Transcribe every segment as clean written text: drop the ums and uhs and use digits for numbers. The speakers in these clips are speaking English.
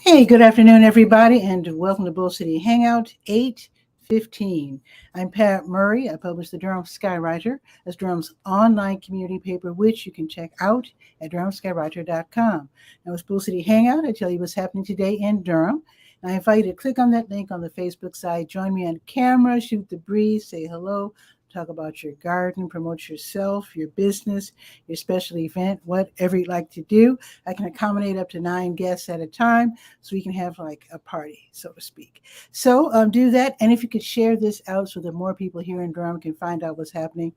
Hey, good afternoon, everybody, and welcome to Bull City Hangout 815. I'm Pat Murray. I publish the Durham Skywriter as Durham's online community paper, which you can check out at durhamskywriter.com. Now, it's Bull City Hangout. I tell you what's happening today in Durham. And I invite you to click on that link on the Facebook side. Join me on camera, shoot the breeze, say hello, talk about your garden, promote yourself, your business, your special event, whatever you'd like to do. I can accommodate up to 9 guests at a time, so we can have like a party, so to speak. So do that. And if you could share this out so that more people here in Durham can find out what's happening,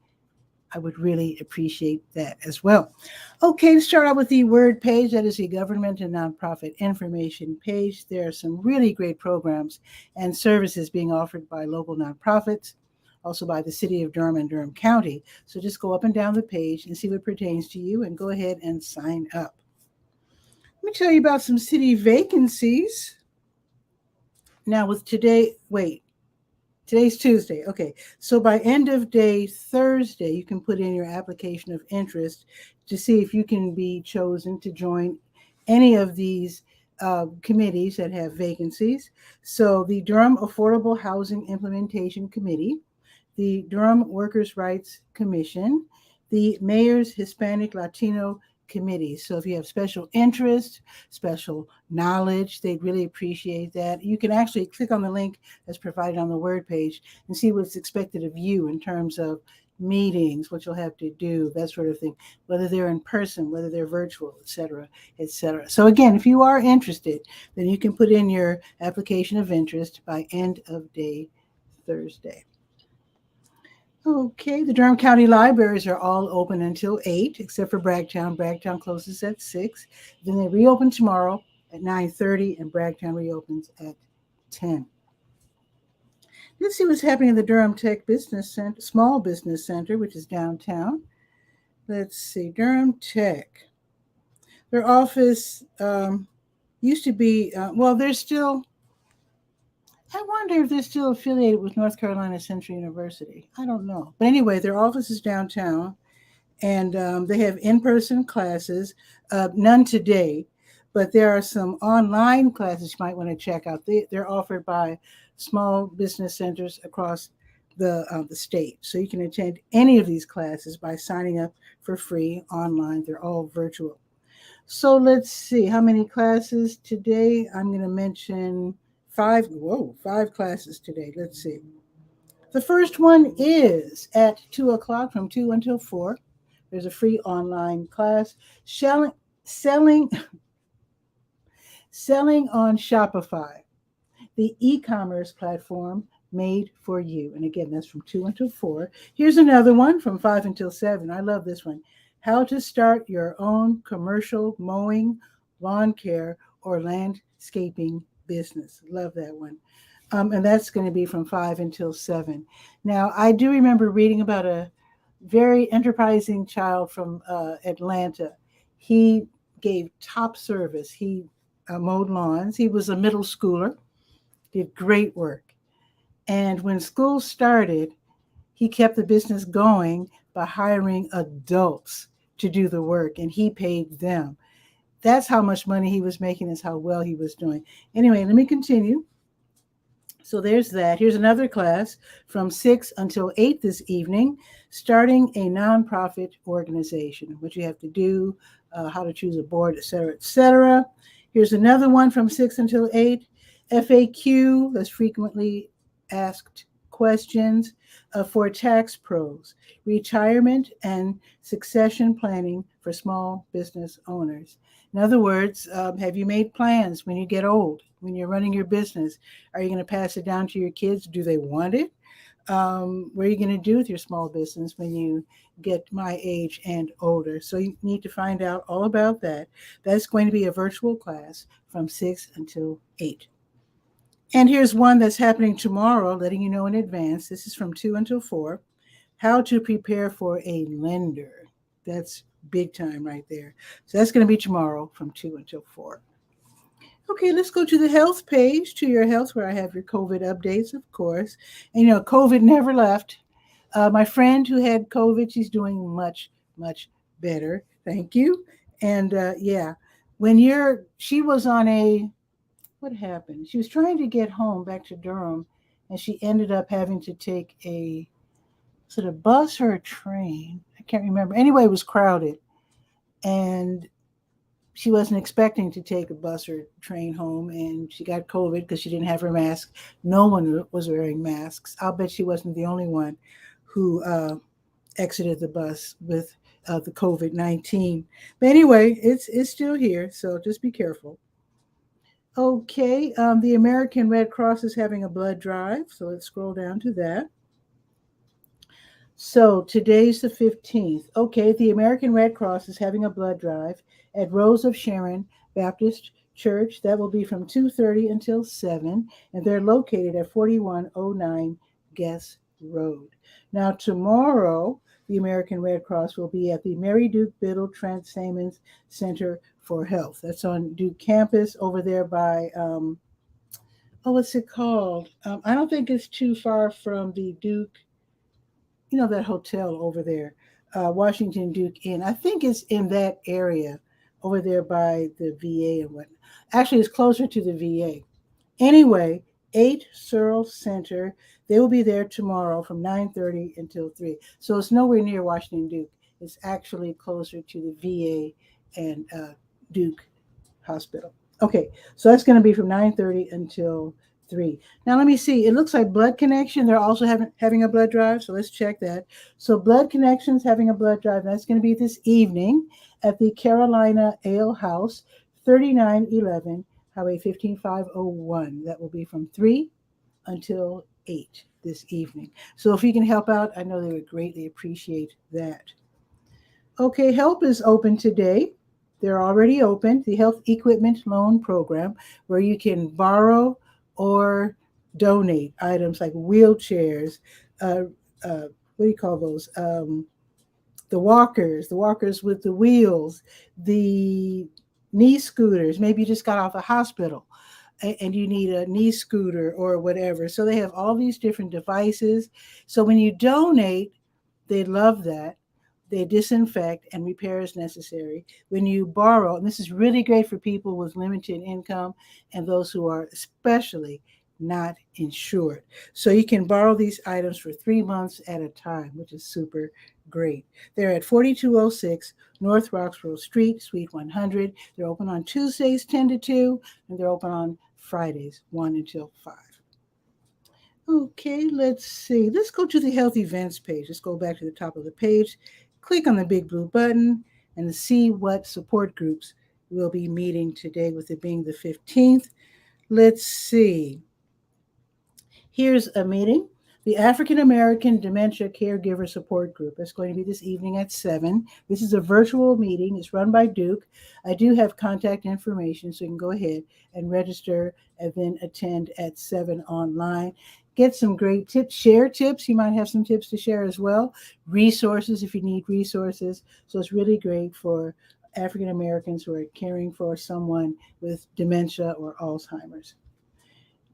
I would really appreciate that as well. Okay, to start out with the word page, that is the government and nonprofit information page. There are some really great programs and services being offered by local nonprofits, also by the city of Durham and Durham County. So just go up and down the page and see what pertains to you and go ahead and sign up. Let me tell you about some city vacancies. Now with today's Tuesday. Okay, so by end of day Thursday, you can put in your application of interest to see if you can be chosen to join any of these committees that have vacancies. So the Durham Affordable Housing Implementation Committee, the Durham Workers' Rights Commission, the Mayor's Hispanic Latino Committee. So if you have special interest, special knowledge, they'd really appreciate that. You can actually click on the link that's provided on the word page and see what's expected of you in terms of meetings, what you'll have to do, that sort of thing, whether they're in person, whether they're virtual, et cetera, et cetera. So again, if you are interested, then you can put in your application of interest by end of day Thursday. Okay, the Durham County Libraries are all open until 8, except for Bragtown. Bragtown closes at 6. Then they reopen tomorrow at 9:30, and Bragtown reopens at 10. Let's see what's happening in the Durham Tech Business Center, Small Business Center, which is downtown. Let's see, Durham Tech. Their office used to be, I wonder if they're still affiliated with North Carolina Central University. I don't know. But anyway, their office is downtown, and they have in-person classes, none today, but there are some online classes you might want to check out. They're offered by small business centers across the state. So you can attend any of these classes by signing up for free online. They're all virtual. So let's see how many classes today. I'm going to mention 5 classes today. Let's see. The first one is at 2 o'clock from 2 until 4. There's a free online class, selling on Shopify, the e-commerce platform made for you. And again, that's from 2 until 4. Here's another one from 5 until 7. I love this one. How to start your own commercial mowing, lawn care, or landscaping business. Love that one. And that's going to be from 5 until 7. Now, I do remember reading about a very enterprising child from Atlanta. He gave top service. He mowed lawns. He was a middle schooler, did great work. And when school started, he kept the business going by hiring adults to do the work, and he paid them. That's how much money he was making, is how well he was doing. Anyway, let me continue. So there's that. Here's another class from 6 until 8 this evening, starting a nonprofit organization, what you have to do, how to choose a board, et cetera, et cetera. Here's another one from 6 until 8, FAQ, that's frequently asked questions for tax pros, retirement and succession planning for small business owners. In other words, have you made plans when you get old, when you're running your business? Are you going to pass it down to your kids? Do they want it? What are you going to do with your small business when you get my age and older? So you need to find out all about that. That's going to be a virtual class from 6 until 8. And here's one that's happening tomorrow, letting you know in advance. This is from 2 until 4. how to prepare for a lender. That's big time right there. So that's going to be tomorrow from 2 until 4. Okay, let's go to the health page, to your health, where I have your COVID updates, of course. And COVID never left. My friend who had COVID, she's doing much, much better. Thank you. And yeah, she was on what happened? She was trying to get home back to Durham, and she ended up having to take was it a bus or a train? I can't remember. Anyway, it was crowded, and she wasn't expecting to take a bus or train home, and she got COVID because she didn't have her mask. No one was wearing masks. I'll bet she wasn't the only one who exited the bus with the COVID-19. But anyway, it's still here, so just be careful. Okay, the American Red Cross is having a blood drive, so let's scroll down to that. So today's the 15th. Okay, the American Red Cross is having a blood drive at Rose of Sharon Baptist Church. That will be from 2:30 until 7, and they're located at 4109 Guest Road. Now tomorrow, the American Red Cross will be at the Mary Duke Biddle Trans-Sammons Center for Health. That's on Duke campus over there by, what's it called? I don't think it's too far from the Duke, that hotel over there, Washington Duke Inn. I think it's in that area over there by the VA and whatnot. Actually, it's closer to the VA. Anyway, 8 Searle Center. They will be there tomorrow from 9:30 until 3. So it's nowhere near Washington Duke. It's actually closer to the VA and Duke Hospital. Okay, so that's going to be from 9:30 until 3. Now let me see. It looks like Blood Connection. They're also having a blood drive, so let's check that. So Blood Connection's having a blood drive. That's going to be this evening at the Carolina Ale House, 3911 Highway 15501. That will be from 3 until 8 this evening. So if you can help out, I know they would greatly appreciate that. Okay, help is open today. They're already open. The Health Equipment Loan Program, where you can borrow or donate items like wheelchairs, what do you call those? The walkers with the wheels, the knee scooters. Maybe you just got off the hospital and you need a knee scooter or whatever. So they have all these different devices. So when you donate, they love that. They disinfect and repair as necessary. When you borrow, and this is really great for people with limited income and those who are especially not insured. So you can borrow these items for 3 months at a time, which is super great. They're at 4206 North Roxborough Street, Suite 100. They're open on Tuesdays 10 to 2, and they're open on Fridays 1 until 5. Okay, let's see. Let's go to the health events page. Let's go back to the top of the page. Click on the big blue button and see what support groups will be meeting today, with it being the 15th. Let's see. Here's a meeting. The African American Dementia Caregiver Support Group. That's going to be this evening at 7. This is a virtual meeting. It's run by Duke. I do have contact information, so you can go ahead and register and then attend at 7 online. Get some great tips, share tips. You might have some tips to share as well. Resources if you need resources. So it's really great for African Americans who are caring for someone with dementia or Alzheimer's.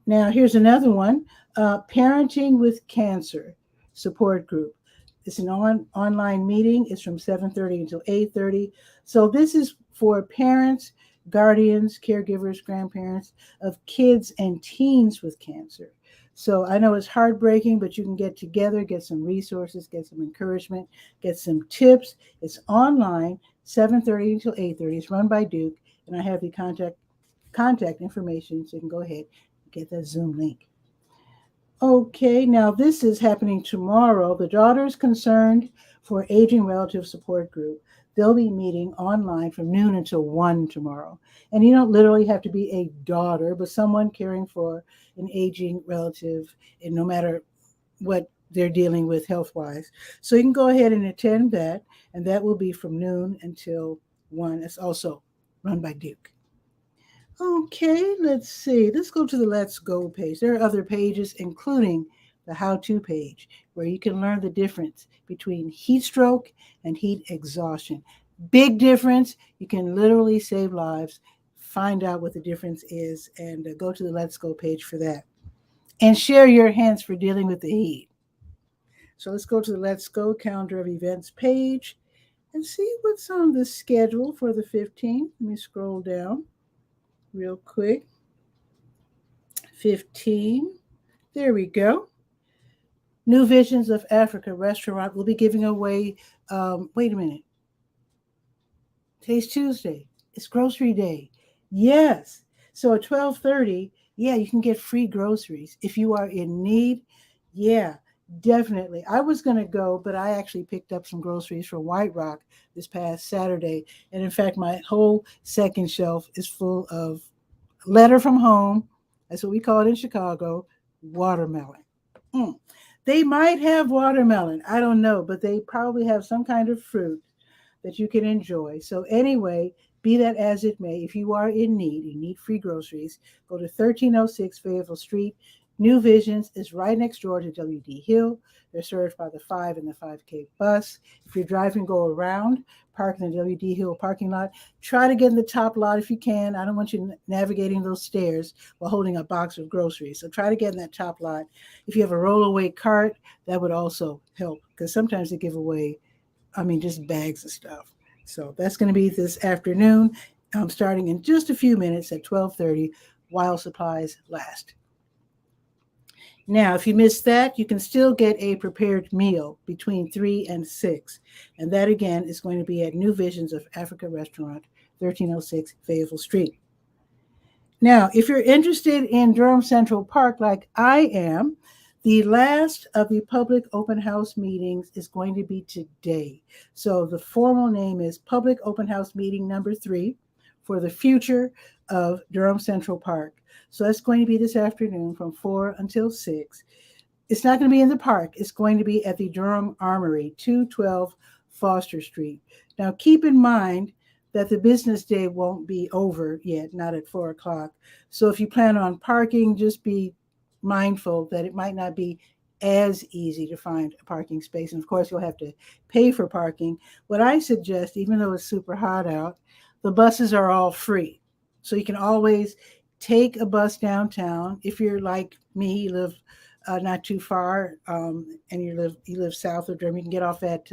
Now, here's another one, Parenting with Cancer Support Group. It's an online meeting. It's from 7:30 until 8:30. So this is for parents, guardians, caregivers, grandparents of kids and teens with cancer. So I know it's heartbreaking, but you can get together, get some resources, get some encouragement, get some tips. It's online, 7:30 until 8:30. It's run by Duke, and I have the contact information, so you can go ahead and get that Zoom link. Okay, now this is happening tomorrow. The Daughters Concerned for Aging Relative Support Group. They'll be meeting online from noon until 1 tomorrow. And you don't literally have to be a daughter, but someone caring for an aging relative, and no matter what they're dealing with health-wise. So you can go ahead and attend that, and that will be from noon until 1. It's also run by Duke. Okay, let's see. Let's go to the Let's Go page. There are other pages, including the how-to page. where you can learn the difference between heat stroke and heat exhaustion. Big difference. You can literally save lives. Find out what the difference is and go to the Let's Go page for that. And share your hints for dealing with the heat. So let's go to the Let's Go calendar of events page and see what's on the schedule for the 15th. Let me scroll down real quick. 15. There we go. New Visions of Africa restaurant will be giving away. Wait a minute. Today's Tuesday. It's grocery day. Yes. So at 12:30, yeah, you can get free groceries if you are in need. Yeah, definitely. I was going to go, but I actually picked up some groceries from White Rock this past Saturday. And in fact, my whole second shelf is full of letter from home. That's what we call it in Chicago, watermelon. They might have watermelon. I don't know, but they probably have some kind of fruit that you can enjoy. So anyway, be that as it may, if you are in need, you need free groceries, go to 1306 Fayetteville Street. New Visions is right next door to W.D. Hill. They're served by the 5 and the 5K bus. If you're driving, go around, park in the W.D. Hill parking lot. Try to get in the top lot if you can. I don't want you navigating those stairs while holding a box of groceries. So try to get in that top lot. If you have a rollaway cart, that would also help because sometimes they give away, just bags of stuff. So that's going to be this afternoon, starting in just a few minutes at 12:30 while supplies last. Now, if you missed that, you can still get a prepared meal between 3 and 6. And that, again, is going to be at New Visions of Africa Restaurant, 1306 Fayetteville Street. Now, if you're interested in Durham Central Park like I am, the last of the public open house meetings is going to be today. So the formal name is Public Open House Meeting number 3 for the future of Durham Central Park. So that's going to be this afternoon from 4 until 6. It's not going to be in the park. It's going to be at the Durham Armory, 212 Foster Street. Now, keep in mind that the business day won't be over yet, not at 4 o'clock. So if you plan on parking, just be mindful that it might not be as easy to find a parking space. And of course, you'll have to pay for parking. What I suggest, even though it's super hot out, the buses are all free. So you can always take a bus downtown. If you're like me, you live not too far, and you live south of Durham, you can get off at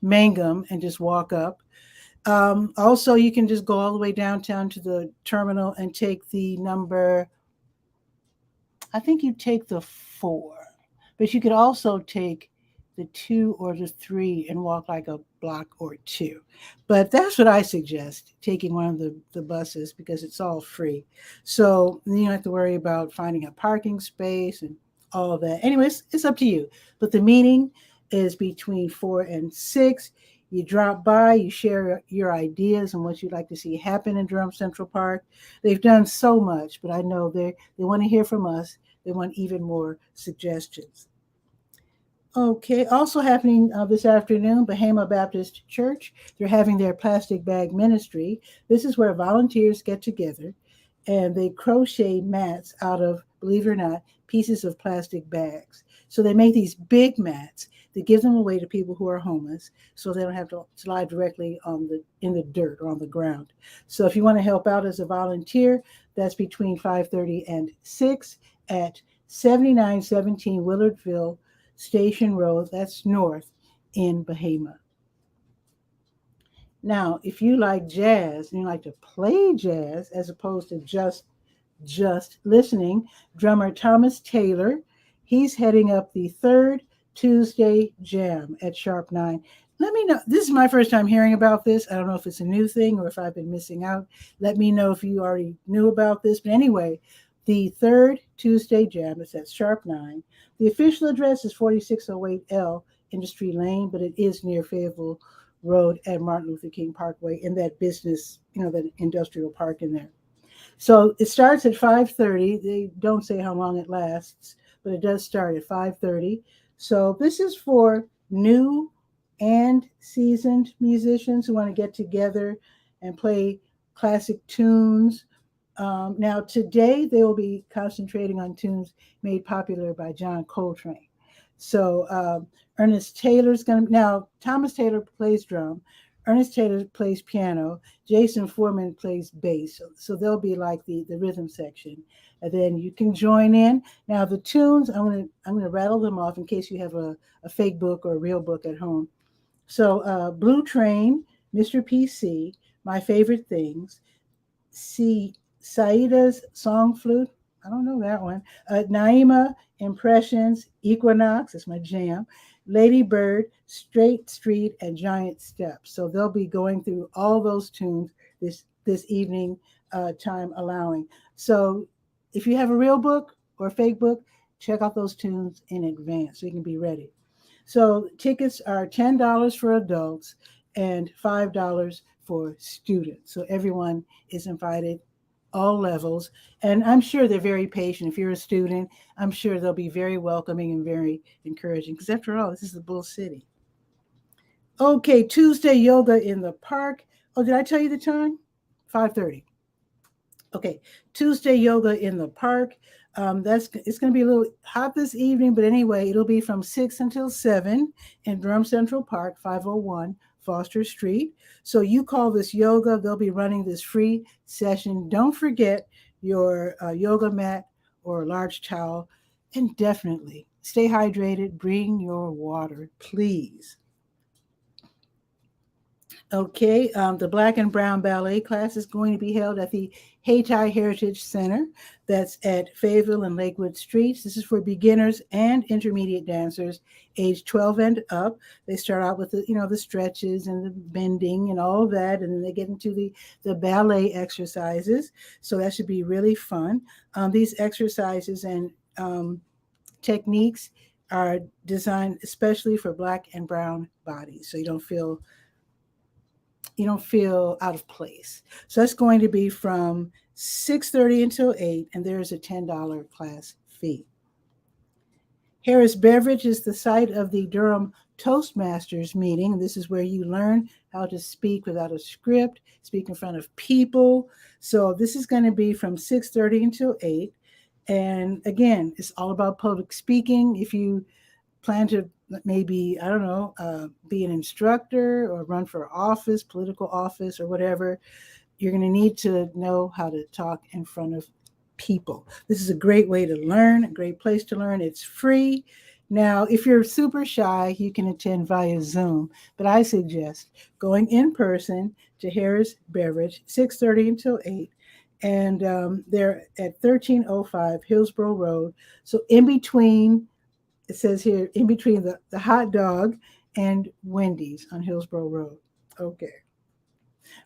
Mangum and just walk up. Also, you can just go all the way downtown to the terminal and take the number, I think you take the 4, but you could also take the 2 or the 3 and walk like a block or 2. But that's what I suggest, taking one of the buses because it's all free. So you don't have to worry about finding a parking space and all of that. Anyways, it's up to you. But the meeting is between 4 and 6. You drop by, you share your ideas and what you'd like to see happen in Durham Central Park. They've done so much, but I know they want to hear from us. They want even more suggestions. Okay, also happening this afternoon, Bahama Baptist Church, they're having their plastic bag ministry. This is where volunteers get together and they crochet mats out of, believe it or not, pieces of plastic bags. So they make these big mats. They give them away to people who are homeless so they don't have to lie directly in the dirt or on the ground. So if you want to help out as a volunteer, that's between 5:30 and 6 at 7917 Willardville Station Road, that's north in Bahama. Now, if you like jazz and you like to play jazz as opposed to just listening, drummer Thomas Taylor, he's heading up the 3rd Tuesday Jam at Sharp 9. Let me know. This is my first time hearing about this. I don't know if it's a new thing or if I've been missing out. Let me know if you already knew about this. But anyway, the 3rd Tuesday Jam is at Sharp 9. The official address is 4608L Industry Lane, but it is near Fayetteville Road and Martin Luther King Parkway in that business, that industrial park in there. So it starts at 5:30. They don't say how long it lasts, but it does start at 5:30. So this is for new and seasoned musicians who want to get together and play classic tunes. Now, today they will be concentrating on tunes made popular by John Coltrane. So Ernest Taylor's going to, now Thomas Taylor plays drum. Ernest Taylor plays piano. Jason Foreman plays bass. So they'll be like the rhythm section. And then you can join in. Now the tunes, I'm gonna rattle them off in case you have a fake book or a real book at home. So Blue Train, Mr. PC, My Favorite Things, see Saida's Song Flute. I don't know that one. Naima, Impressions, Equinox, is my jam. Lady Bird, Straight Street, and Giant Steps. So they'll be going through all those tunes this evening, time allowing. So if you have a real book or a fake book, check out those tunes in advance so you can be ready. So tickets are $10 for adults and $5 for students. So everyone is invited, all levels. And I'm sure they're very patient. If you're a student, I'm sure they'll be very welcoming and very encouraging. Because after all, this is the Bull City. Okay, Tuesday yoga in the park. Oh, did I tell you the time? 5:30. Okay, Tuesday yoga in the park. It's going to be a little hot this evening, but anyway, it'll be from 6 until 7 in Durham Central Park, 501 Foster Street. So you call this yoga. They'll be running this free session. Don't forget your yoga mat or a large towel, and definitely stay hydrated. Bring your water, please. Okay, the Black and Brown Ballet class is going to be held at the Hayti Heritage Center. That's at Fayetteville and Lakewood Streets. This is for beginners and intermediate dancers, age 12 and up. They start out with the stretches and the bending and all of that, and then they get into the ballet exercises. So that should be really fun. These exercises and techniques are designed especially for Black and brown bodies, so you don't feel out of place. So that's going to be from 6:30 until 8, and there's a $10 class fee. Harris Beverage is the site of the Durham Toastmasters meeting. This is where you learn how to speak without a script, speak in front of people. So this is going to be from 6:30 until 8. And again, it's all about public speaking. If you plan to maybe, I don't know, be an instructor or run for office, political office or whatever, you're going to need to know how to talk in front of people. This is a great way to learn, a great place to learn. It's free. Now, if you're super shy, you can attend via Zoom, but I suggest going in person to Harris Beverage, 6:30 until 8. And they're at 1305 Hillsborough Road. So in between, it says here, in between the hot dog and Wendy's on Hillsborough Road. Okay.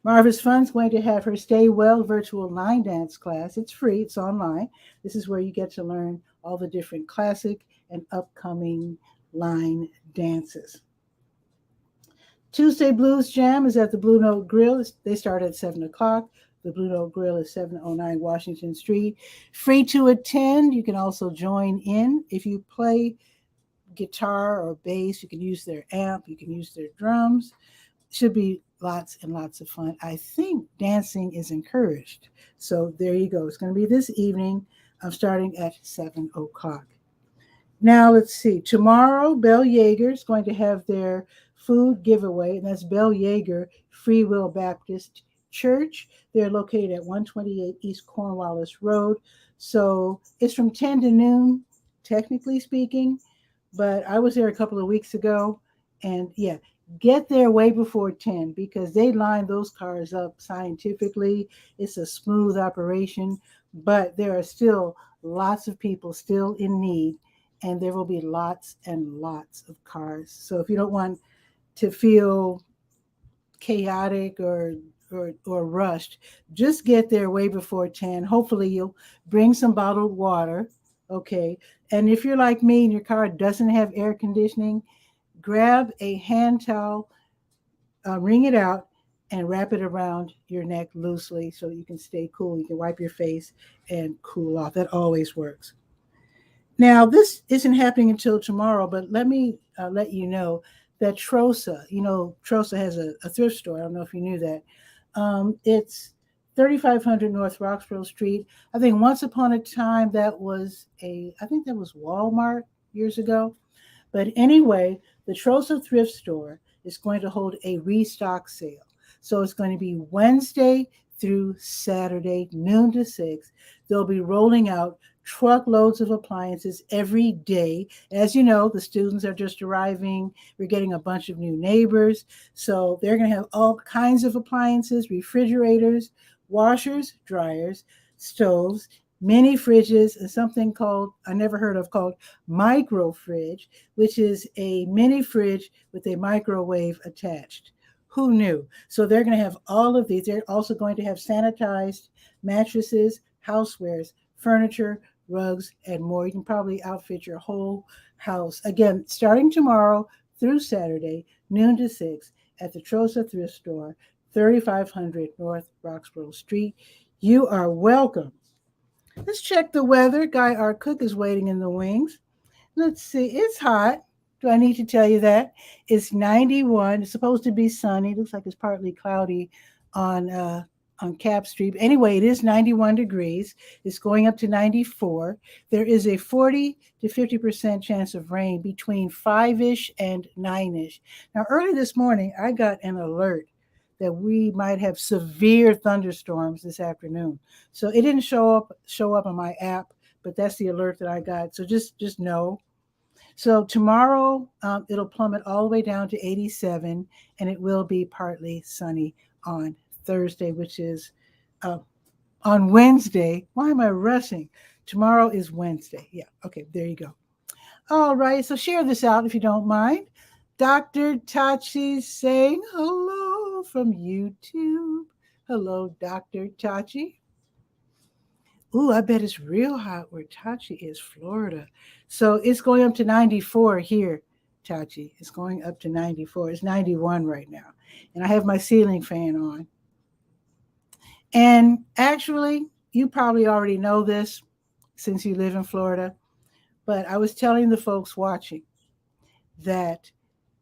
Marva's Fun's going to have her Stay Well virtual line dance class. It's free, it's online. This is where you get to learn all the different classic and upcoming line dances. Tuesday Blues Jam is at the Blue Note Grill. They start at 7 o'clock. The Blue Note Grill is 709 Washington Street. Free to attend. You can also join in. If you play guitar or bass, you can use their amp, you can use their drums. Should be lots and lots of fun. I think dancing is encouraged. So there you go. It's going to be this evening. I'm starting at 7 o'clock. Now let's see. Tomorrow, Bell Yeager is going to have their food giveaway, and that's Bell Yeager Free Will Baptist Church. They're located at 128 East Cornwallis Road. So it's from 10 to noon, technically speaking. But I was there a couple of weeks ago, and yeah, get there way before 10 because they line those cars up scientifically. It's a smooth operation, but there are still lots of people still in need, and there will be lots and lots of cars. So if you don't want to feel chaotic or rushed, just get there way before 10. Hopefully you'll bring some bottled water. Okay. And if you're like me and your car doesn't have air conditioning, grab a hand towel, wring it out, and wrap it around your neck loosely so you can stay cool. You can wipe your face and cool off. That always works. Now, this isn't happening until tomorrow, but let me let you know that Trosa has a thrift store. I don't know if you knew that. It's 3500 North Roxborough Street. I think once upon a time I think that was Walmart years ago. But anyway, the Trosa thrift store is going to hold a restock sale. So it's going to be Wednesday through Saturday, noon to 6. They'll be rolling out truckloads of appliances every day. As you know, the students are just arriving. We're getting a bunch of new neighbors. So they're going to have all kinds of appliances, refrigerators, washers, dryers, stoves, mini fridges, and something I never heard of, called micro fridge, which is a mini fridge with a microwave attached. Who knew? So they're going to have all of these. They're also going to have sanitized mattresses, housewares, furniture, rugs, and more. You can probably outfit your whole house. Again, starting tomorrow through Saturday, noon to 6, at the Trosa Thrift Store, 3500 North Roxborough Street. You are welcome. Let's check the weather. Guy, our cook, is waiting in the wings. Let's see. It's hot. Do I need to tell you that? It's 91. It's supposed to be sunny. Looks like it's partly cloudy on Cap Street. Anyway, it is 91 degrees. It's going up to 94. There is a 40 to 50% chance of rain between 5-ish and 9-ish. Now, early this morning, I got an alert that we might have severe thunderstorms this afternoon. So it didn't show up on my app, but that's the alert that I got. So just know. So tomorrow, it'll plummet all the way down to 87, and it will be partly sunny on Thursday, which is on Wednesday. Why am I rushing? Tomorrow is Wednesday. Yeah, okay, there you go. All right, so share this out if you don't mind. Dr. Tachi saying hello from YouTube. Hello, Dr. Tachi. Ooh, I bet it's real hot where Tachi is, Florida. So it's going up to 94 here, Tachi. It's going up to 94. It's 91 right now. And I have my ceiling fan on. And actually, you probably already know this since you live in Florida. But I was telling the folks watching that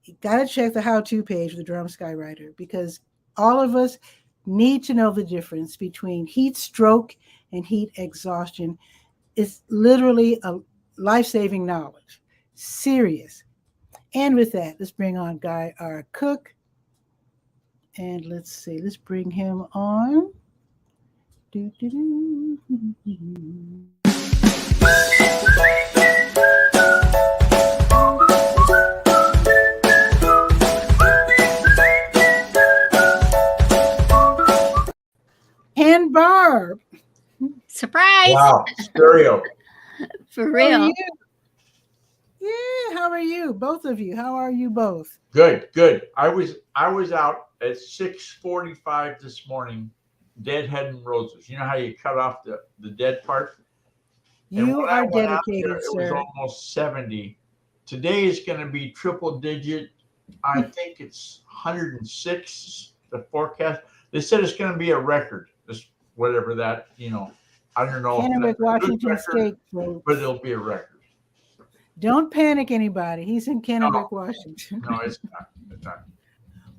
you got to check the how-to page of the Durham Skywriter, because all of us need to know the difference between heat stroke and heat exhaustion. It's literally a life-saving knowledge. Serious. And with that, let's bring on Guy, our cook. And let's see, let's bring him on. And Barb. Surprise! Wow, stereo. For real. Yeah, how are you? Both of you. How are you both? Good, good. I was out at 6:45 this morning, deadheading roses. You know how you cut off the dead part? You are dedicated, there, sir. It was almost 70. Today is going to be triple digit. I think it's 106, the forecast. They said it's going to be a record, this whatever that, I don't know. Kennewick, Washington State. But it'll be a record. Don't panic, anybody. He's in Kennewick, Washington. No, it's not. It's not.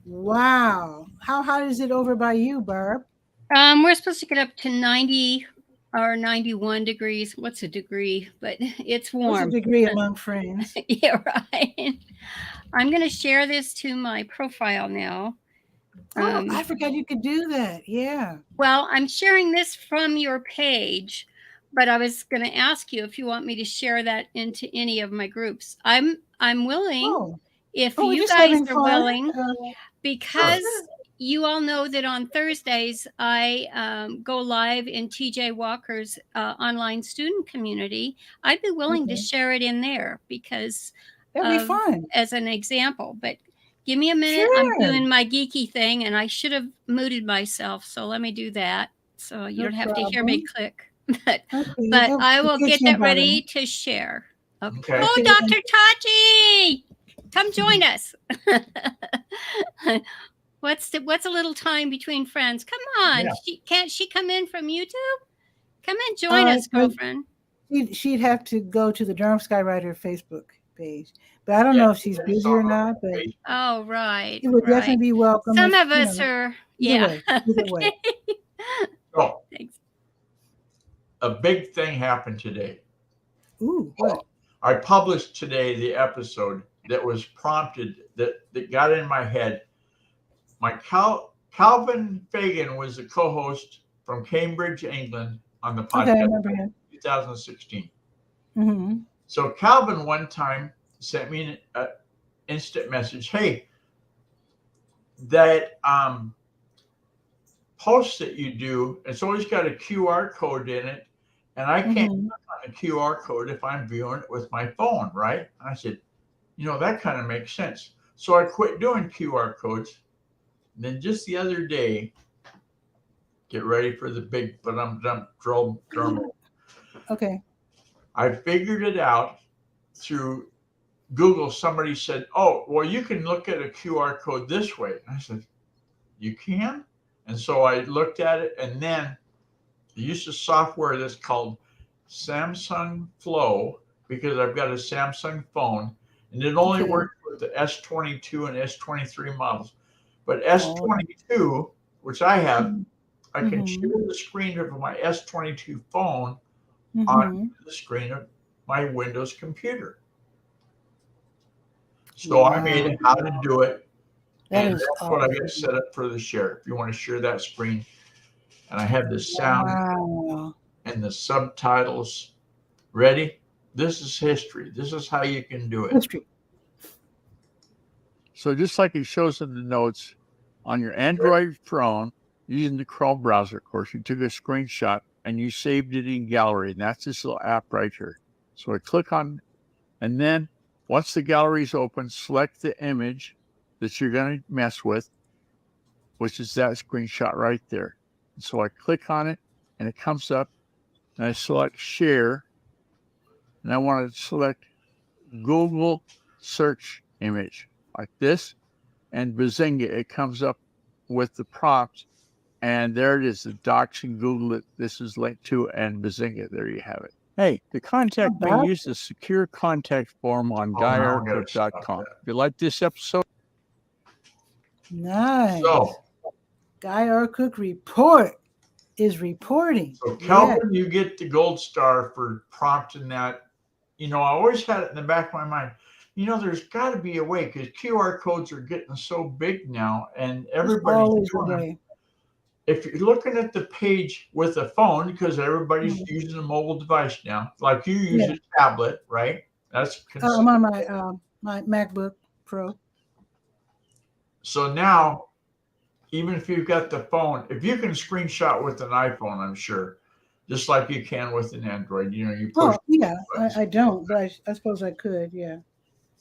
Wow. How hot is it over by you, Barb? We're supposed to get up to 90 or 91 degrees. What's a degree? But it's warm. What's a degree among friends? Yeah, right. I'm going to share this to my profile now. Oh, I forgot you could do that. Yeah. Well, I'm sharing this from your page, but I was going to ask you if you want me to share that into any of my groups. I'm willing if you guys are willing, because you all know that on Thursdays I go live in TJ Walker's online student community. I'd be willing to share it in there because that'd be fun as an example. But give me a minute. Sure. I'm doing my geeky thing, and I should have muted myself. So let me do that. So you don't have to hear me click. But I will get that ready to share. Okay. Oh, Dr. Tachi, come join us. What's a little time between friends? Come on. Yeah. Can't she come in from YouTube? Come and join us, girlfriend. She'd have to go to the Durham Skywriter Facebook page. But I don't know if she's busy or not. But oh, right. It would definitely be welcome. Some of us are, yeah. Either way. So, thanks. A big thing happened today. Ooh, what? I published today the episode that was prompted, that got in my head. My Calvin Fagan was the co-host from Cambridge, England, on the podcast. Okay, I remember him. 2016. Mm-hmm. So Calvin one time sent me an instant message. Hey, that post that you do, it's always got a QR code in it, and I can't click on the QR code if I'm viewing it with my phone, right? And I said, that kind of makes sense. So I quit doing QR codes. And then just the other day, get ready for the big drum. Okay. I figured it out through Google. Somebody said, oh, well, you can look at a QR code this way. And I said, you can? And so I looked at it, and then I used a software that's called Samsung Flow, because I've got a Samsung phone, and it only works with the S22 and S23 models. But S22, which I have, I can share the screen of my S22 phone on the screen of my Windows computer. So I made it how to do it. And that's what I got set up for the share. If you want to share that screen, and I have the sound and the subtitles ready. This is history. This is how you can do it. History. So just like it shows in the notes, on your Android phone, using the Chrome browser, of course, you took a screenshot and you saved it in gallery. And that's this little app right here. So I click on, and then once the gallery is open, select the image that you're going to mess with, which is that screenshot right there. And so I click on it, and it comes up, and I select share, and I want to select Google search image like this, and bazinga, it comes up with the prompts, and there it is, the docs, and Google it. This is linked to, and bazinga, there you have it. Hey, the contact me, use the secure contact form on 𝗕𝗨𝗟𝗟.com. If you like this episode, nice. So, 𝗕𝗨𝗟𝗟 report is reporting. So Calvin, you get the gold star for prompting that. I always had it in the back of my mind. There's got to be a way, because QR codes are getting so big now, and everybody's doing them. If you're looking at the page with a phone, because everybody's using a mobile device now, like you use a tablet, right? That's I'm on my MacBook Pro. So now, even if you've got the phone, if you can screenshot with an iPhone, I'm sure, just like you can with an Android, you push. Oh, yeah, I don't, but I suppose I could, yeah.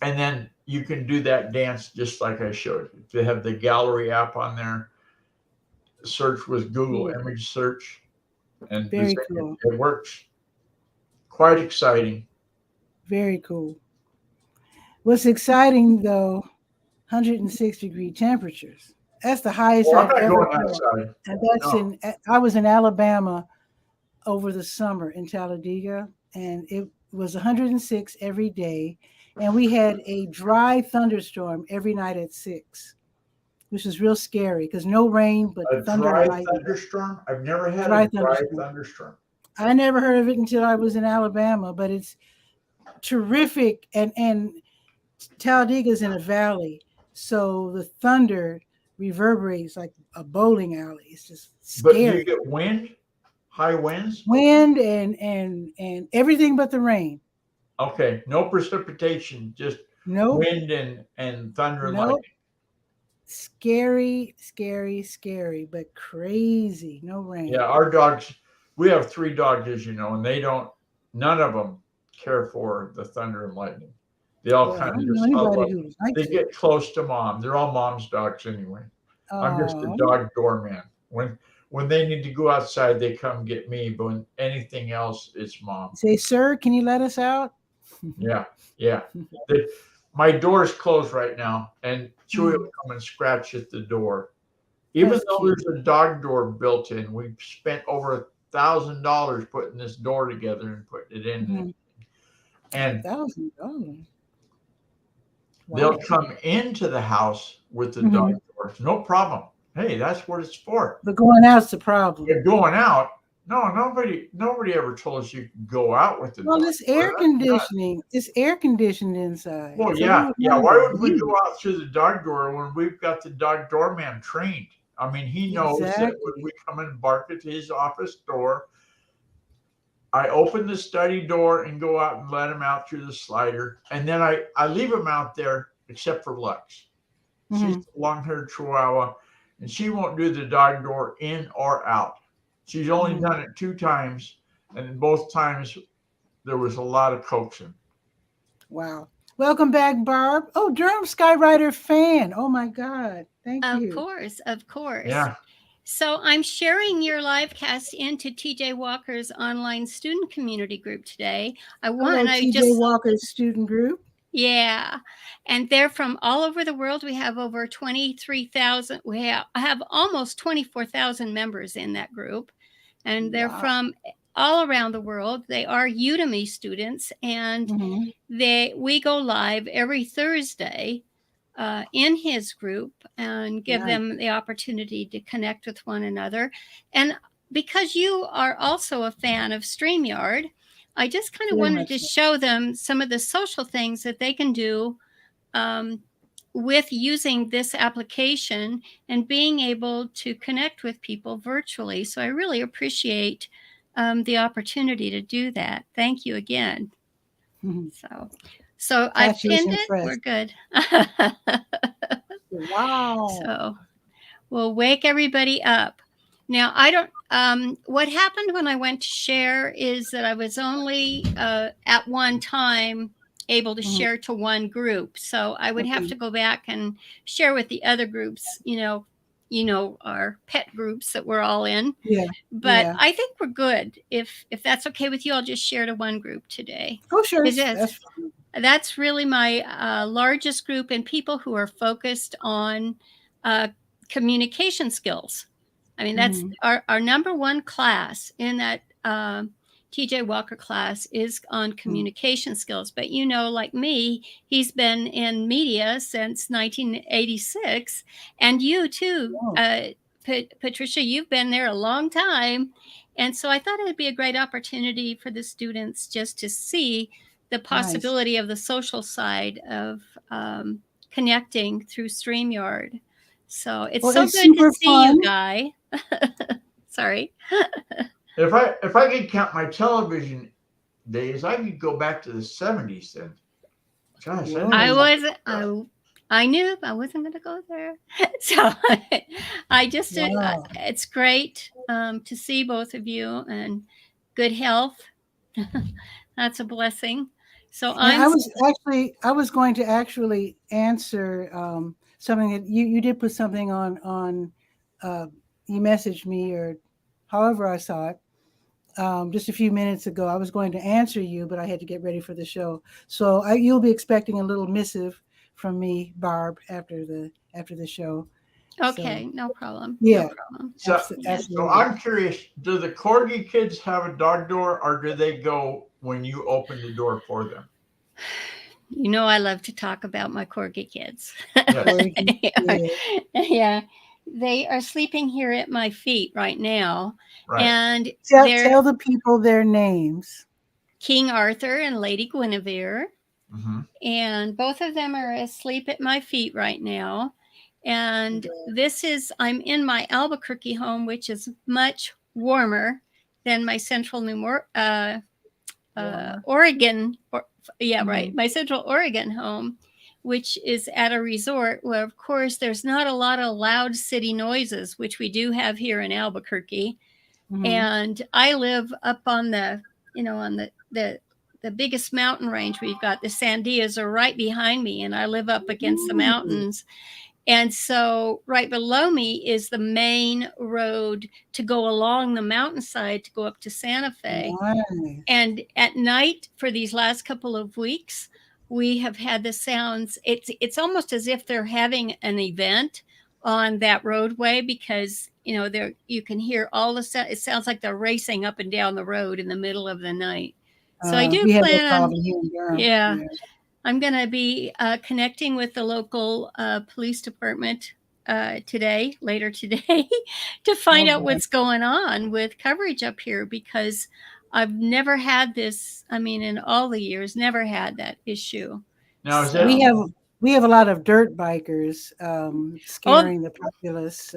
And then you can do that dance just like I showed you. If you have the gallery app on there, search with Google image search, and very cool. It works. Quite exciting. Very cool. What's exciting though, 106-degree temperatures. That's the highest I've ever had. And I was in Alabama over the summer in Talladega, and it was 106 every day. And we had a dry thunderstorm every night at 6, which is real scary because no rain, but thunder and lightning. Thunderstorm? I've never had a dry thunderstorm. I never heard of it until I was in Alabama, but it's terrific. And Talladega's in a valley, so the thunder reverberates like a bowling alley. It's just scary. But you get wind, high winds? Wind and everything but the rain. Okay, no precipitation, just wind and thunder and lightning. Scary, scary, scary, but crazy. No rain. Yeah, our dogs, we have 3 dogs, as you know, and none of them care for the thunder and lightning. They all kind of just they get close to mom. They're all mom's dogs anyway. I'm just a dog doorman. When they need to go outside, they come get me, but when anything else, it's mom. Say, sir, can you let us out? Yeah. My door's closed right now, and Chewy will come and scratch at the door. Even though there's a dog door built in, we've spent over $1,000 putting this door together and putting it in. And $1,000. Wow. They'll come into the house with the dog door. No problem. Hey, that's what it's for. But going out's the problem. Going out, No, nobody ever told us you could go out with the Well, dog. it's air conditioning. It's air conditioned inside. Well, So yeah, who would yeah. mind Why the would we heat? go out through the dog door when we've got the dog doorman trained? I mean, he knows that when Exactly. we come and bark at his office door, I open the study door and go out and let him out through the slider. And then I leave him out there except for Lux. She's a long-haired Chihuahua, and she won't do the dog door in or out. She's only done it 2 times, and both times there was a lot of coaxing. Wow. Welcome back, Barb. Oh, Durham Skywriter fan. Oh my God. Thank you. Of course. Yeah. So I'm sharing your live cast into TJ Walker's online student community group today. TJ Walker's student group. Yeah. And they're from all over the world. We have over 23,000. I have almost 24,000 members in that group. And they're from all around the world. They are Udemy students. And we go live every Thursday in his group and give them the opportunity to connect with one another. And because you are also a fan of StreamYard, I just kind of wanted to show them some of the social things that they can do with using this application and being able to connect with people virtually. So I really appreciate the opportunity to do that. Thank you again. So I pinned it. We're good. Wow. So we'll wake everybody up. Now, I don't, what happened when I went to share is that I was only at one time able to share to one group. So I would have to go back and share with the other groups, our pet groups that we're all in. Yeah. But I think we're good. If that's okay with you, I'll just share to one group today. Oh, sure. That's fine. That's really my largest group, and people who are focused on communication skills. I mean, that's our number one class in that TJ Walker class is on communication skills. But like me, he's been in media since 1986, and you too, Patricia, you've been there a long time. And so I thought it'd be a great opportunity for the students just to see the possibility of the social side of connecting through StreamYard. So it's so good to see you, Guy. Sorry. If I could count my television days, I could go back to the 70s then. Gosh, I knew I wasn't going to go there. So I just, it's great to see both of you and good health. That's a blessing. So I was going to actually answer something that you did put something on you messaged me or however I saw it just a few minutes ago. I was going to answer you, but I had to get ready for the show. So you'll be expecting a little missive from me, Barb, after the show. Okay, no problem. Yeah. No problem. So I'm curious, do the Corgi kids have a dog door, or do they go when you open the door for them? I love to talk about my Corgi kids. Yes. Yeah. They are sleeping here at my feet right now. Right. And tell the people their names. King Arthur and Lady Guinevere. And both of them are asleep at my feet right now. And I'm in my Albuquerque home, which is much warmer than my central Oregon. My central Oregon home, which is at a resort where, of course, there's not a lot of loud city noises, which we do have here in Albuquerque. And I live up on the biggest mountain range. We've got the Sandias are right behind me, and I live up against the mountains. And so right below me is the main road to go along the mountainside to go up to Santa Fe. And at night for these last couple of weeks, we have had the sounds. It's almost as if they're having an event on that roadway, because you can hear all the sound. It sounds like they're racing up and down the road in the middle of the night. So I do plan on, I'm going to be connecting with the local police department later today, to find out what's going on with coverage up here, because I've never had this. I mean, in all the years, never had that issue. Now, So- we have a lot of dirt bikers scaring the populace,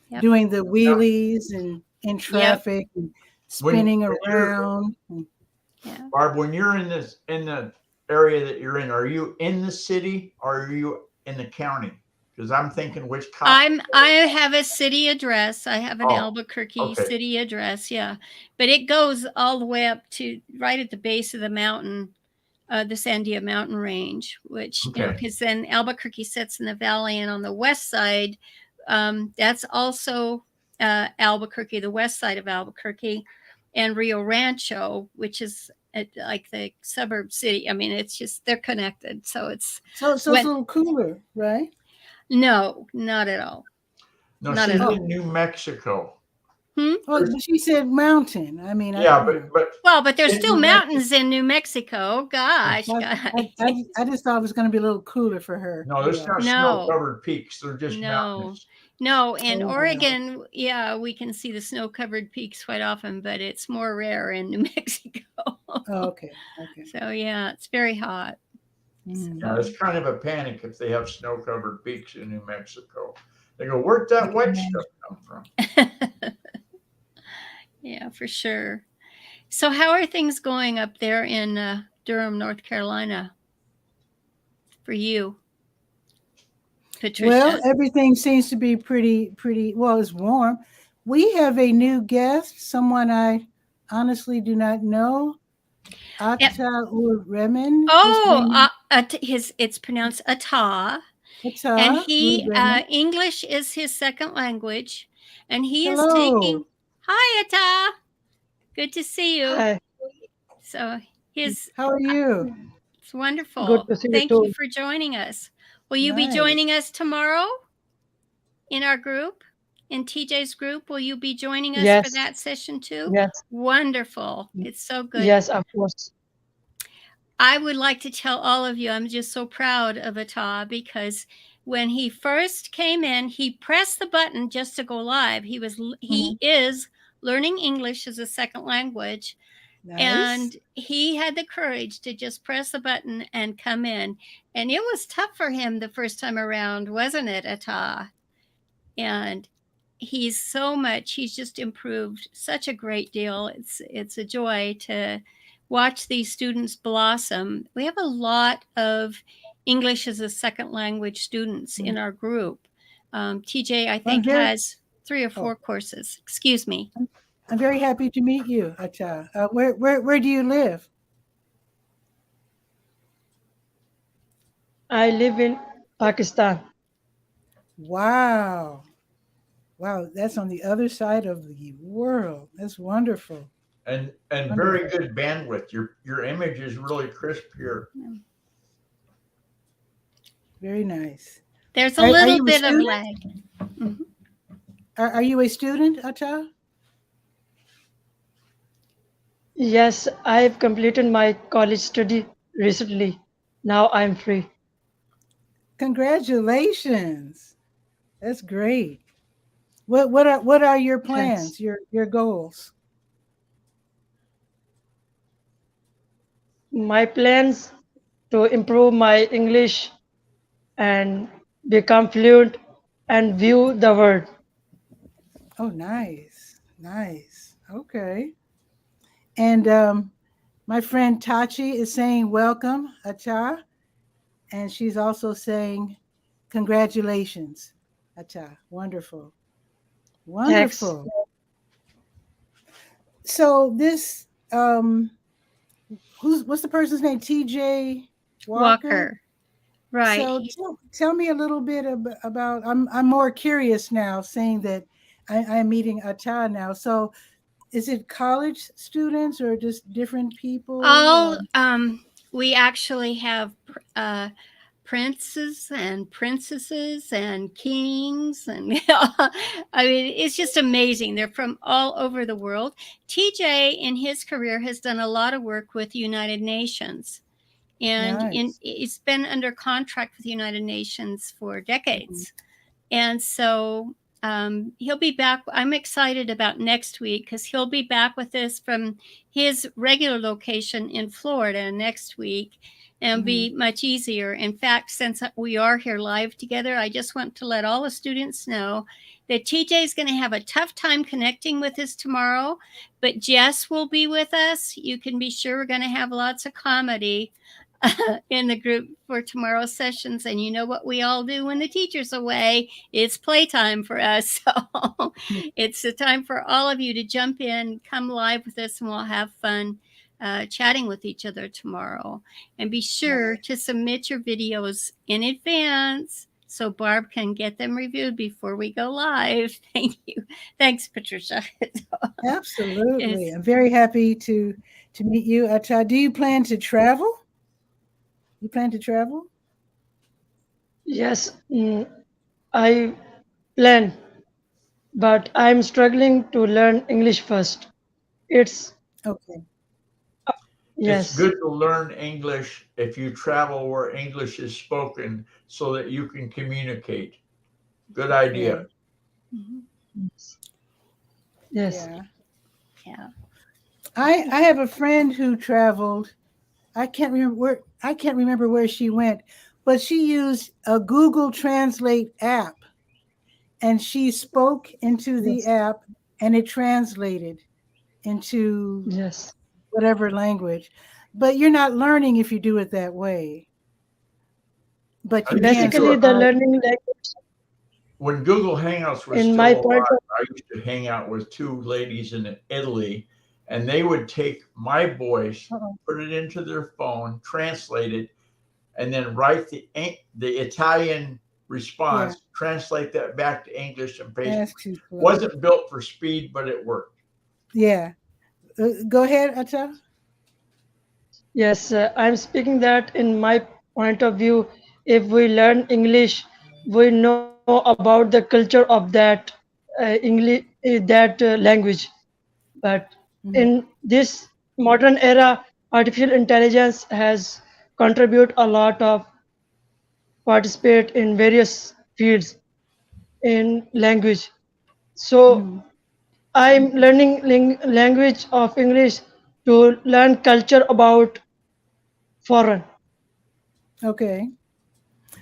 Yep. doing the wheelies and in traffic and spinning around. Yeah. Barb, when you're in the area that you're in, are you in the city or are you in the county? Because I'm thinking which county. I have a city address. I have an Albuquerque city address. Yeah, but it goes all the way up to right at the base of the mountain, the Sandia Mountain Range, which, because then Albuquerque sits in the valley, and on the west side, that's also Albuquerque, the west side of Albuquerque, and Rio Rancho, which is like the suburb city. I mean, it's just, they're connected. So it's a little cooler, right? No, not at all. No, she's in New Mexico. Well, she said mountain. I mean, but there's still mountains in New Mexico. Gosh, I just thought it was going to be a little cooler for her. No, there's not snow-covered peaks. They're just mountains. No, in Oregon, we can see the snow-covered peaks quite often, but it's more rare in New Mexico. Okay. So yeah, it's very hot. Yeah, it's kind of a panic if they have snow-covered peaks in New Mexico. They go, where'd that white stuff come from? Yeah, for sure. So how are things going up there in Durham, North Carolina for you, Patricia? Well, everything seems to be pretty, well, it's warm. We have a new guest, someone I honestly do not know. 𝗕𝗨𝗟𝗟 𝗕𝗨𝗟𝗟. It's pronounced 𝗕𝗨𝗟. And he, English is his second language. And he is taking, hi, 𝗕𝗨𝗟. Good to see you. Hi. So how are you? It's wonderful. Good to see you. Thank you for joining us. Will you be joining us tomorrow in our group, in TJ's group? Will you be joining us for that session too? Yes. Wonderful. It's so good. Yes, of course. I would like to tell all of you, I'm just so proud of 𝗕𝗨𝗟, because when he first came in, he pressed the button just to go live. He is learning English as a second language. Nice. And he had the courage to just press the button and come in. And it was tough for him the first time around, wasn't it, 𝗕𝗨𝗟? And he's just improved such a great deal. It's a joy to watch these students blossom. We have a lot of English as a second language students in our group. TJ, I think, has 3 or 4 courses. Excuse me. I'm very happy to meet you, 𝗕𝗨𝗟. Where do you live? I live in Pakistan. Wow, that's on the other side of the world. That's wonderful. And very good bandwidth. Your image is really crisp here. Very nice. There's a little bit of lag. Mm-hmm. Are you a student, 𝗕𝗨𝗟? Yes, I've completed my college study recently. Now I'm free. Congratulations. That's great. What are your plans, your goals? My plans to improve my English and become fluent and view the world. Oh, nice. Okay. And my friend Tachi is saying welcome, 𝗕𝗨𝗟. And she's also saying congratulations, 𝗕𝗨𝗟. Wonderful. Thanks. So this what's the person's name? TJ Walker. Right. So tell me a little bit about. I'm more curious now, saying that I'm meeting 𝗕𝗨𝗟 now. So is it college students or just different people? We actually have princes and princesses and kings, and I mean, it's just amazing. They're from all over the world. TJ in his career has done a lot of work with the United Nations, and it's been under contract with the United Nations for decades. And so he'll be back. I'm excited about next week because he'll be back with us from his regular location in Florida next week, and be much easier. In fact, since we are here live together, I just want to let all the students know that TJ is going to have a tough time connecting with us tomorrow, but Jess will be with us. You can be sure we're going to have lots of comedy in the group for tomorrow's sessions. And you know what we all do when the teacher's away? It's playtime for us. So it's the time for all of you to jump in, come live with us, and we'll have fun chatting with each other tomorrow. And be sure to submit your videos in advance so Barb can get them reviewed before we go live. Thank you. Thanks, Patricia. Absolutely. I'm very happy to meet you. Ata, do you plan to travel? You plan to travel? Yes, I plan, but I'm struggling to learn English first. It's okay. Yes. It's good to learn English if you travel where English is spoken so that you can communicate. Good idea. Yes. Yeah. I have a friend who traveled. I can't remember where she went, but she used a Google Translate app, and she spoke into the app, and it translated into whatever language. But you're not learning if you do it that way. But you basically the learning language. When Google Hangouts was still alive, I used to hang out with two ladies in Italy, and they would take my voice, put it into their phone, translate it, and then write the Italian response, translate that back to English, and paste. Wasn't built for speed, but it worked. Yeah. Go ahead, Ata. Yes, I'm speaking that in my point of view, if we learn English, we know about the culture of that English, language. But in this modern era, artificial intelligence has contributed a lot of participate in various fields in language. So I'm learning language of English to learn culture about foreign. Okay.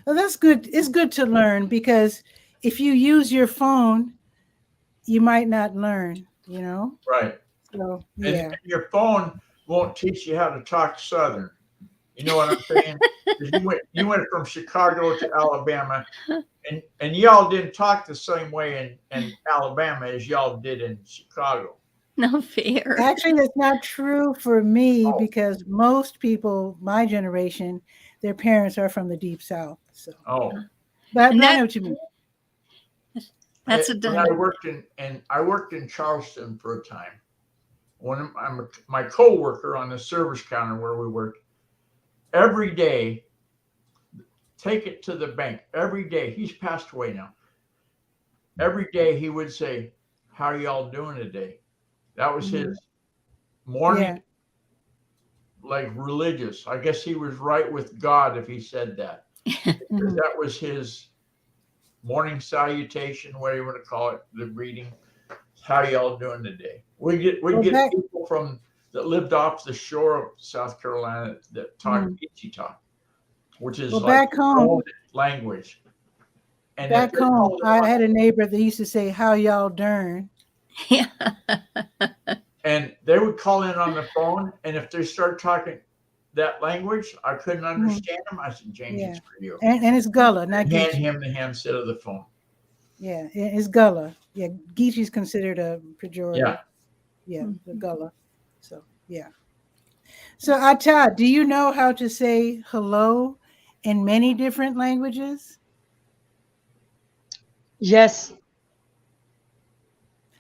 Well, that's good. It's good to learn, because if you use your phone, you might not learn, you know? Right. So, and your phone won't teach you how to talk Southern. You know what I'm saying? You went from Chicago to Alabama, and y'all didn't talk the same way in Alabama as y'all did in Chicago. No fair. Actually, that's not true for me, because most people, my generation, their parents are from the Deep South. So, but I know what you mean. That's I worked in Charleston for a time. My coworker on the service counter where we worked, every day, take it to the bank. Every day, he's passed away now. Every day he would say, "How are y'all doing today?" That was his morning, like religious. I guess he was right with God if he said that. Because that was his morning salutation, whatever you want to call it, the greeting. How y'all doing today? We get people from that lived off the shore of South Carolina that talk Ichita, which is like back home language. And back home, I had a neighbor that used to say, "How y'all darn?" Yeah. And they would call in on the phone, and if they start talking that language, I couldn't understand them. I said, "James, it's for you." And it's Gullah, not hand Geechee. him the handset of the phone. Yeah, it's Gullah. Yeah, Geechee is considered a pejorative. Yeah, the Gullah. So, yeah. So, Ata, do you know how to say hello in many different languages? Yes.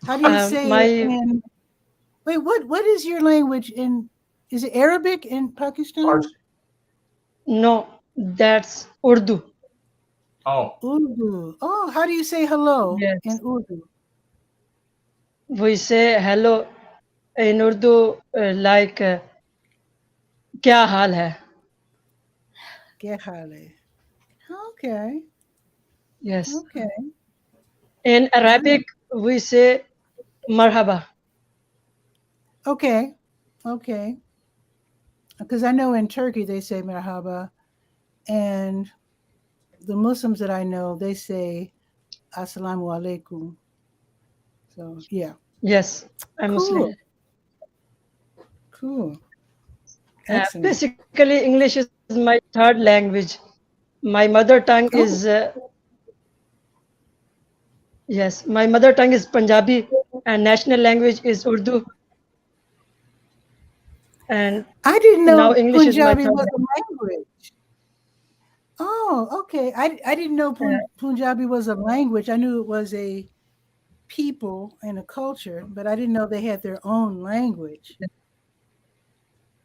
How do you say it in? Wait, what is your language in? Is it Arabic in Pakistan? No, that's Urdu. Oh. Urdu. Oh, how do you say hello in Urdu? We say hello in Urdu like क्या हाल है? क्या हाल है? Okay. Yes. Okay. In Arabic, we say marhaba. Okay. Okay. Because I know in Turkey they say merhaba, and the Muslims that I know they say assalamu alaikum. So yeah. Yes, I'm Cool. Muslim. Cool. Excellent. Basically, English is my third language. My mother tongue Oh, is yes, my mother tongue is Punjabi, and national language is Urdu, and I didn't now know English is my Punjabi third was a language. language. Oh, okay. I didn't know Uh, Punjabi was a language. I knew it was a people and a culture, but I didn't know they had their own language.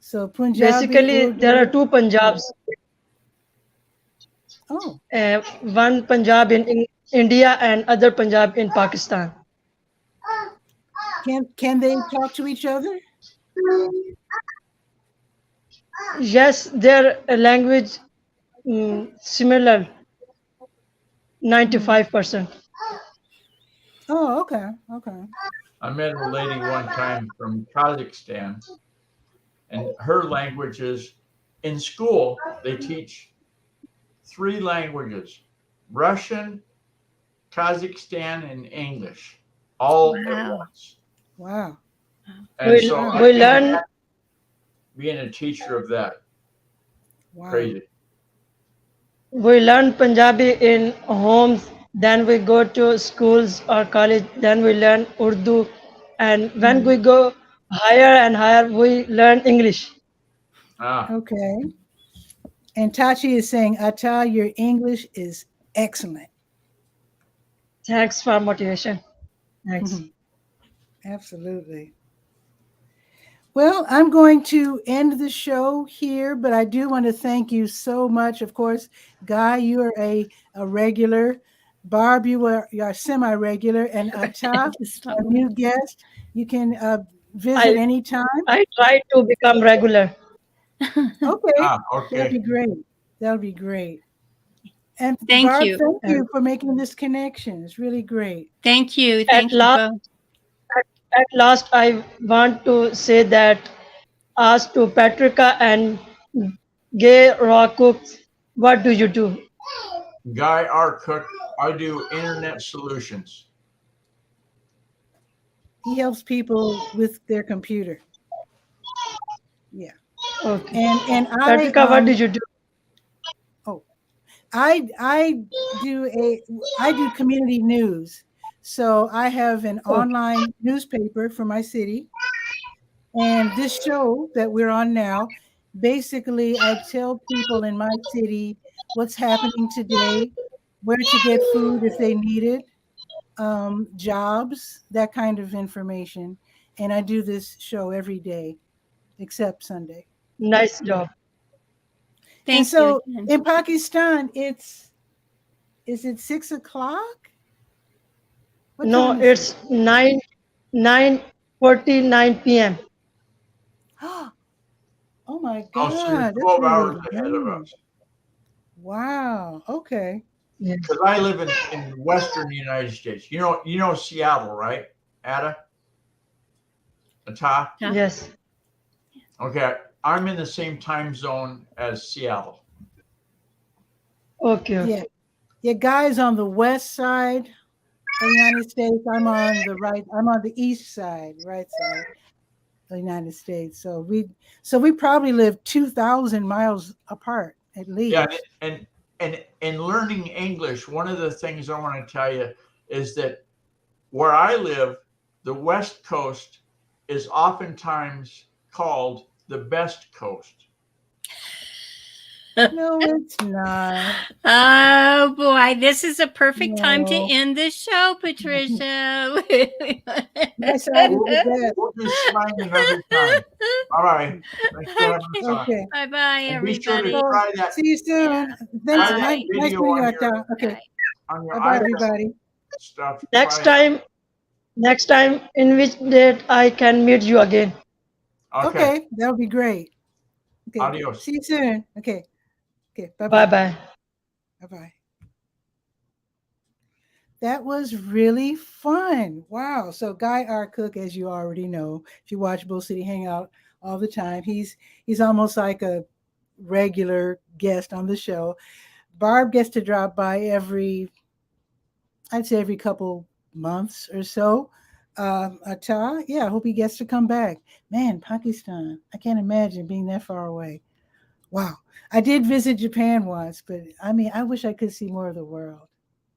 So Punjabi, Basically, there are Urdu. two Punjabs. Oh, One Punjab in India and other Punjab in Pakistan. can they talk to each other? Yes, their language similar, Hmm. 95%. Oh, okay, okay. I met a lady one time from Kazakhstan, and her language is in school, they teach 3 languages: Russian, Kazakhstan, and English, all at Wow. once. Wow, And We, so wow, I we can learn imagine being a teacher of that. wow. Crazy. we learn Punjabi in homes, then we go to schools or college, then we learn Urdu, and when Mhm. we go higher and higher, we learn English. Ah, Okay. And Tachi is saying, Ata, your English is excellent. Thanks for motivation. Thanks. Absolutely. Well, I'm going to end the show here, but I do want to thank you so much. Of course, Guy, you are a regular. Barb, you are semi-regular, and Ata, Just a new guest. You can visit I anytime. I try to become regular. Okay, that'd okay. be great. That'll be great. And Thank Barb, you. thank And you for making this connection. It's really great. Thank you. at Thank you last, both. at last, I want to say that ask to Patricia and Gay Raw Cooks, what do you do? Guy R. Cook, I do internet solutions. He helps people with their computer. Yeah. Okay. And Patricia, what did you do? oh I do community news. So I have an Okay. online newspaper for my city. And this show that we're on now, basically I tell people in my city what's happening today, where to get food if they need it, jobs, that kind of information. And I do this show every day except Sunday. Nice job. And Thank you so again. in Pakistan, is it 6 o'clock? What No, time is it? it's 9:49 p.m. Oh my Oh, so you're God, that's 12 really hours ahead of young. us. Wow. Okay. Yes. Because I live in western United States. You know Seattle, right? Ada? Ata? Yeah. Yes. Okay. I'm in the same time zone as Seattle. Okay. Yeah. Okay. Yeah, guys on the west side of the United States. I'm on the east side, right side of the United States. So we probably live 2,000 miles apart at Yeah, least. and in learning English, one of the things I want to tell you is that where I live, the West Coast is oftentimes called the best coast. No, it's not. Oh boy, this is a perfect time to No. end this show, Patricia. My side is the best. We'll do slang another time. All right. Thanks for having us on. Okay. Bye bye, And be sure to everybody. So try that, see you soon. Thanks. try that Bye. Nice video meeting you, on Ata. Okay. on your Bye-bye, iPhone everybody. stuff. Next Try it. time, next time, in which date I can meet you again? Okay. Okay, that'll be great. Okay. Adios. See you soon. Okay. Okay. Bye Bye-bye. bye. Bye-bye. That was really fun. Wow. So Guy R. Cook, as you already know, if you watch Bull City Hangout all the time, he's almost like a regular guest on the show. Barb gets to drop by I'd say every couple months or so. Ata, yeah, I hope he gets to come back. Man, Pakistan, I can't imagine being that far away. Wow. I did visit Japan once, but I mean, I wish I could see more of the world.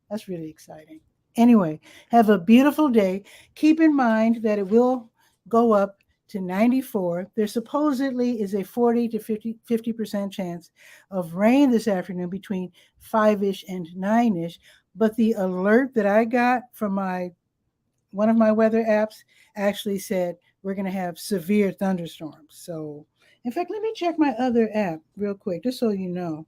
That's really exciting. Anyway, have a beautiful day. Keep in mind that it will go up to 94. There supposedly is a 40 to 50% chance of rain this afternoon between 5-ish and 9-ish. But the alert that I got from one of my weather apps actually said we're going to have severe thunderstorms. So, in fact, let me check my other app real quick, just so you know.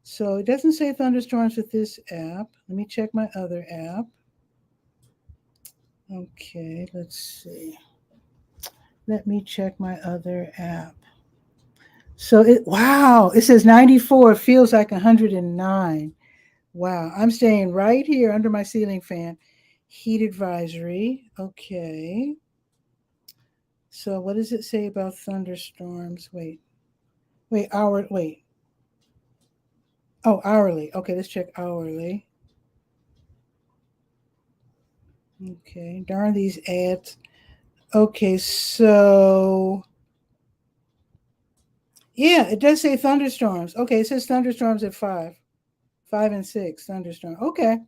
So it doesn't say thunderstorms with this app. Let me check my other app. Okay, let's see. Let me check my other app. So it says 94. It feels like 109. Wow, I'm staying right here under my ceiling fan. Heat advisory. Okay. So what does it say about thunderstorms? Wait. Oh, hourly. Okay, let's check hourly. Okay, darn these ads. Okay, so yeah, it does say thunderstorms. Okay, it says thunderstorms at 5 and 6 thunderstorm. Okay.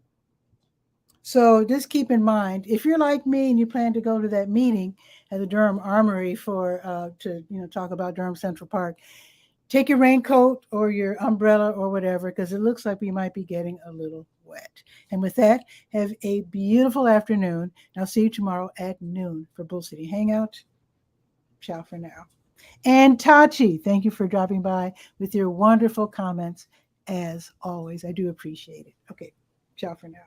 So just keep in mind, if you're like me and you plan to go to that meeting at the Durham Armory to talk about Durham Central Park, take your raincoat or your umbrella or whatever, because it looks like we might be getting a little wet. And with that, have a beautiful afternoon. I'll see you tomorrow at noon for Bull City Hangout. Ciao for now. And Tachi, thank you for dropping by with your wonderful comments. As always, I do appreciate it. Okay, ciao for now.